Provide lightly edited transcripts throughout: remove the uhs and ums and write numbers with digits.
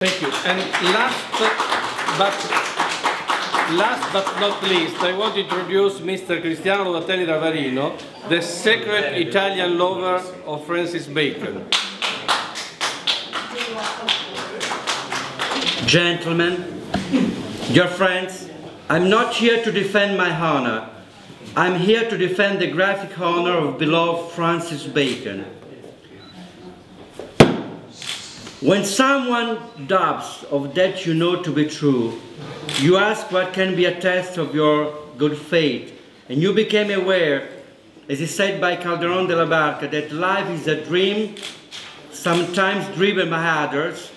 Thank you. And last but not least, I want to introduce Mr. Cristiano Ravarino, the secret Italian lover of Francis Bacon. Gentlemen, dear friends, I'm not here to defend my honor. I'm here to defend the graphic honor of beloved Francis Bacon. When someone doubts of that you know to be true, you ask what can be a test of your good faith, and you became aware, as is said by Calderon de la Barca, that life is a dream, sometimes driven by others,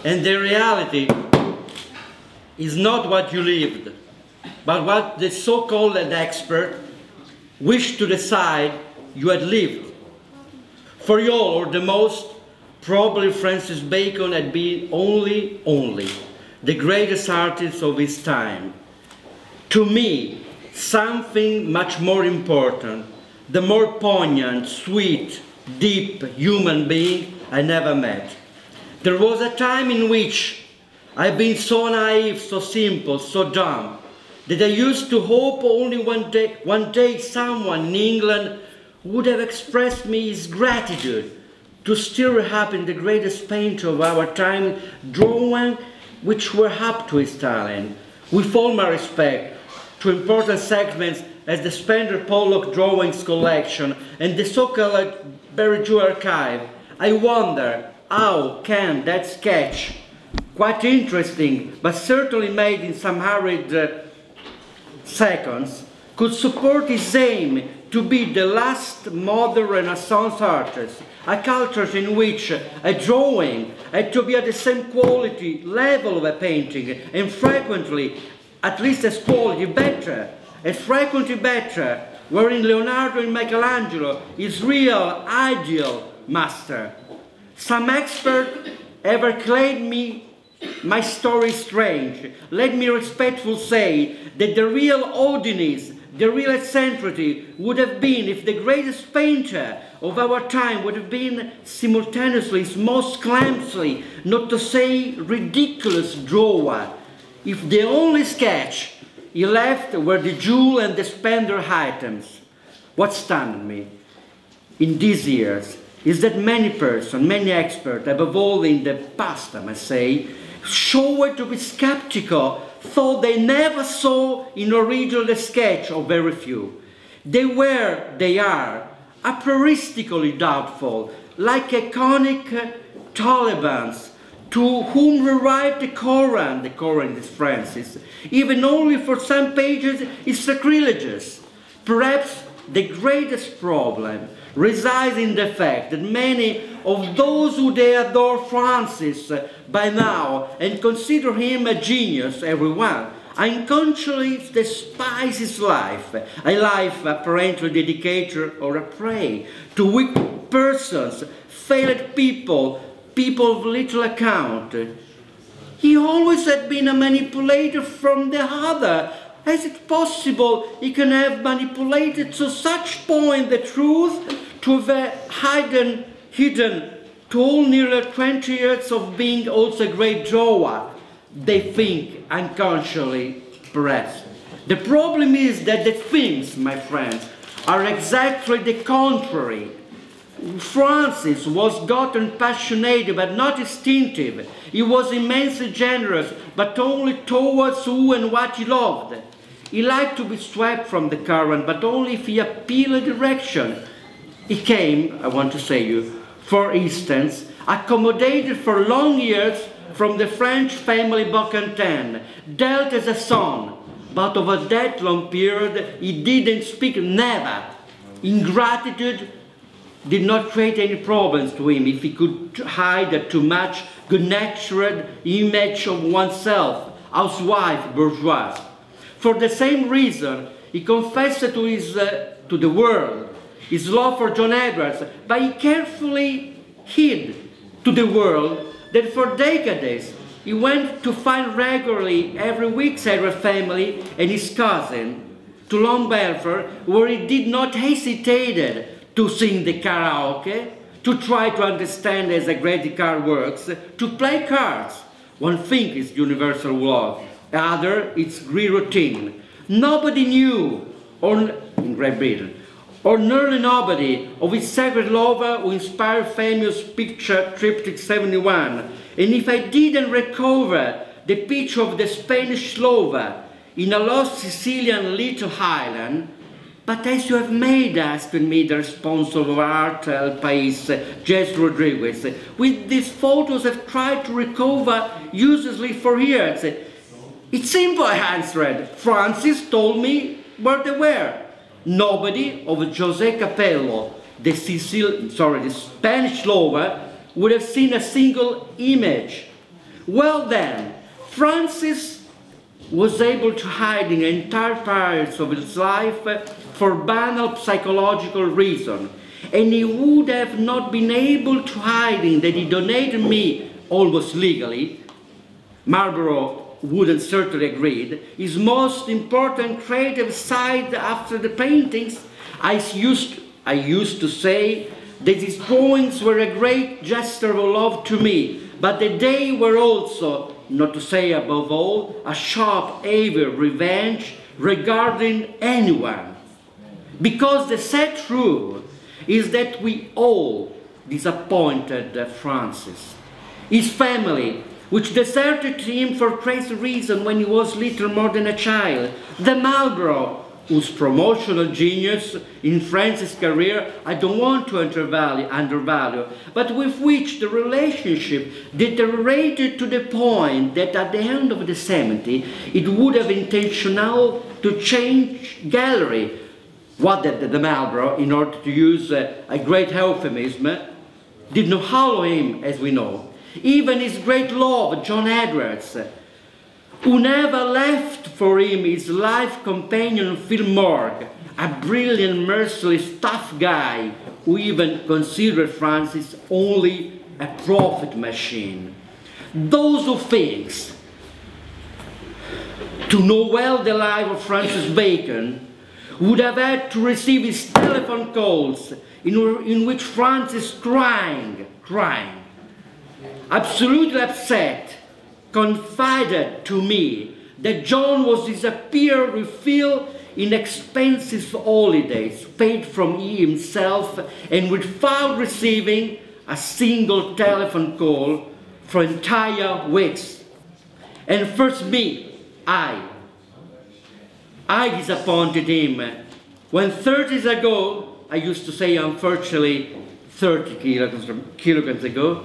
and the reality is not what you lived, but what the so-called expert wished to decide you had lived. For you all, or the most, probably Francis Bacon had been only the greatest artist of his time. To me, something much more important, the more poignant, sweet, deep human being I never met. There was a time in which I've been so naive, so simple, so dumb, that I used to hope only one day someone in England would have expressed me his gratitude to stir up in the greatest painter of our time drawing which were up to his talent. With all my respect to important segments as the Spender Pollock drawings collection and the so-called Berrigeau archive, I wonder how can that sketch, quite interesting but certainly made in some hurried seconds, could support his aim to be the last modern Renaissance artist, a culture in which a drawing had to be at the same quality level of a painting, and frequently, at least as quality better, and frequently better, wherein Leonardo and Michelangelo is real ideal master. Some expert ever claimed me my story strange. Let me respectfully say that the real oddness, the real eccentricity would have been if the greatest painter of our time would have been simultaneously his most clumsy, not to say ridiculous drawer, if the only sketch he left were the jewel and the spender items. What stunned me in these years is that many persons, many experts, above all in the past I must say, showed to be skeptical, thought they never saw in original the sketch of very few. They are, a prioristically doubtful, like iconic Talibans to whom we write the Koran is Francis, even only for some pages is sacrilegious. Perhaps the greatest problem resides in the fact that many of those who they adore Francis by now and consider him a genius, everyone, unconsciously despise his life, a life apparently dedicated or a prey to weak persons, failed people, people of little account. He always had been a manipulator from the other. Is it possible he can have manipulated to such point the truth to have hidden to all nearly 20 years of being also a great drawer? They think unconsciously, perhaps. The problem is that the things, my friends, are exactly the contrary. Francis was gotten passionate but not instinctive. He was immensely generous, but only towards who and what he loved. He liked to be swept from the current, but only if he appealed a direction. He came, I want to say you, for instance, accommodated for long years from the French family Bocquentin, dealt as a son, but over that long period he didn't speak, never. Ingratitude did not create any problems to him if he could hide a too much good-natured image of oneself, housewife, bourgeois. For the same reason, he confessed to the world his love for John Edwards, but he carefully hid to the world that for decades he went to find regularly every week Sarah's family and his cousin to Long Belfort, where he did not hesitate to sing the karaoke, to try to understand as a great card works, to play cards, One thing is universal love, other it's Greek routine. Nobody knew, or in Great Britain, or nearly nobody, of his sacred lover who inspired famous picture Triptych 71. And if I didn't recover the picture of the Spanish lover in a lost Sicilian little island, but as you have made us to admit the responsible of art El País, Jess Rodriguez, with these photos I've tried to recover uselessly for years. It's simple, I answered. Francis told me where they were. Nobody of José Capello, the Spanish lover, would have seen a single image. Well then, Francis was able to hide in entire parts of his life for banal psychological reason, and he would have not been able to hide in that he donated me, almost legally, Marlborough wouldn't certainly agree, his most important creative side after the paintings. I used to say that his drawings were a great gesture of love to me, but that they were also, not to say above all, a sharp, evil revenge regarding anyone. Because the sad truth is that we all disappointed Francis. His family, which deserted him for crazy reason when he was little more than a child. The Marlborough, whose promotional genius in Francis' career I don't want to undervalue, but with which the relationship deteriorated to the point that at the end of the 70s it would have intentional to change gallery. What the Marlborough, in order to use a great euphemism, did not follow him, as we know. Even his great love, John Edwards, who never left for him his life companion Phil Morgue, a brilliant, merciless, tough guy who even considered Francis only a profit machine. Those who think to know well the life of Francis Bacon would have had to receive his telephone calls in which Francis crying, absolutely upset, confided to me that John was disappeared refilled in expensive holidays paid from he himself and without receiving a single telephone call for entire weeks. And first me, I disappointed him when 30 years ago, I used to say unfortunately 30 kilograms ago,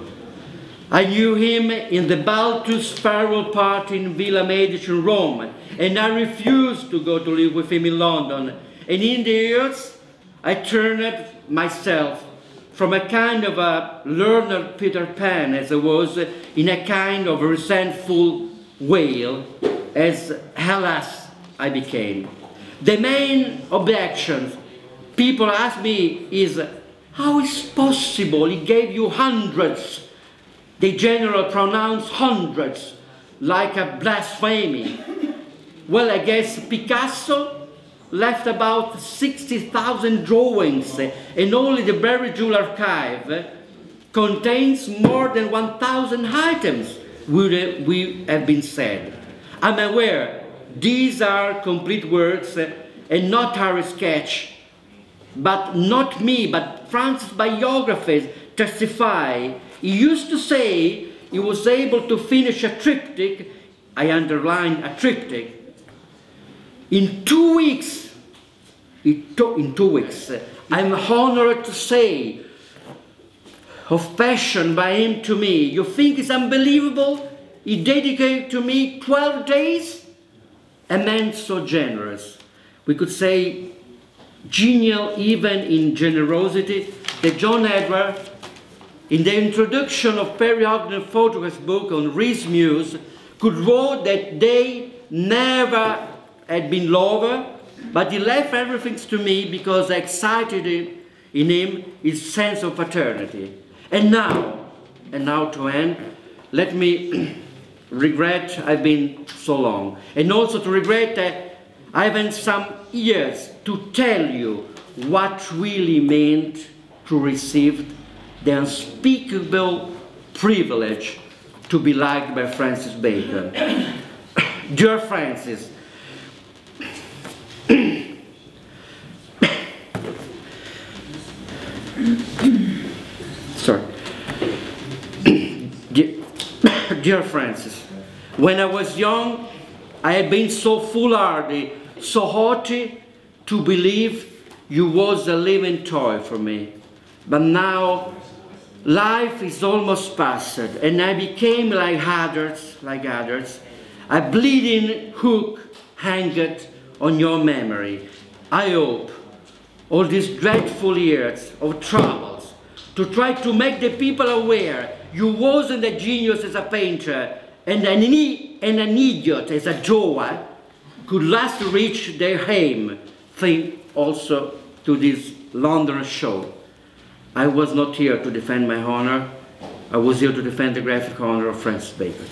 I knew him in the Balthus farewell party in Villa Medici in Rome, and I refused to go to live with him in London. And in the years, I turned myself from a kind of a learned Peter Pan, as I was, in a kind of a resentful whale, as alas I became. The main objection people ask me is, how is possible he gave you hundreds? They generally pronounce hundreds like a blasphemy. Well, I guess Picasso left about 60,000 drawings, and only the Berry Jewel archive contains more than 1,000 items, we have been said. I'm aware these are complete works and not our sketch, but not me, but Francis' biographers testify. He used to say he was able to finish a triptych, I underline a triptych, in 2 weeks. In 2 weeks. I'm honored to say, of passion by him to me. You think it's unbelievable? He dedicated to me 12 days? A man so generous. We could say genial even in generosity, that John Edwards, in the introduction of Perry Ogden's photograph book on Rees Muse, could write that they never had been lovers, but he left everything to me because I excited in him his sense of paternity. And now to end, let me regret I've been so long, and also to regret that I haven't some years to tell you what really meant to receive the unspeakable privilege to be liked by Francis Bacon. Dear Francis, sorry. Dear Francis, when I was young, I had been so foolhardy, so haughty, to believe you was a living toy for me. But now, life is almost past, and I became like others, a bleeding hook hanged on your memory. I hope all these dreadful years of troubles to try to make the people aware you wasn't a genius as a painter and an idiot as a drawer could last reach their aim. Think also to this London show. I was not here to defend my honor. I was here to defend the graphic honor of Francis Bacon.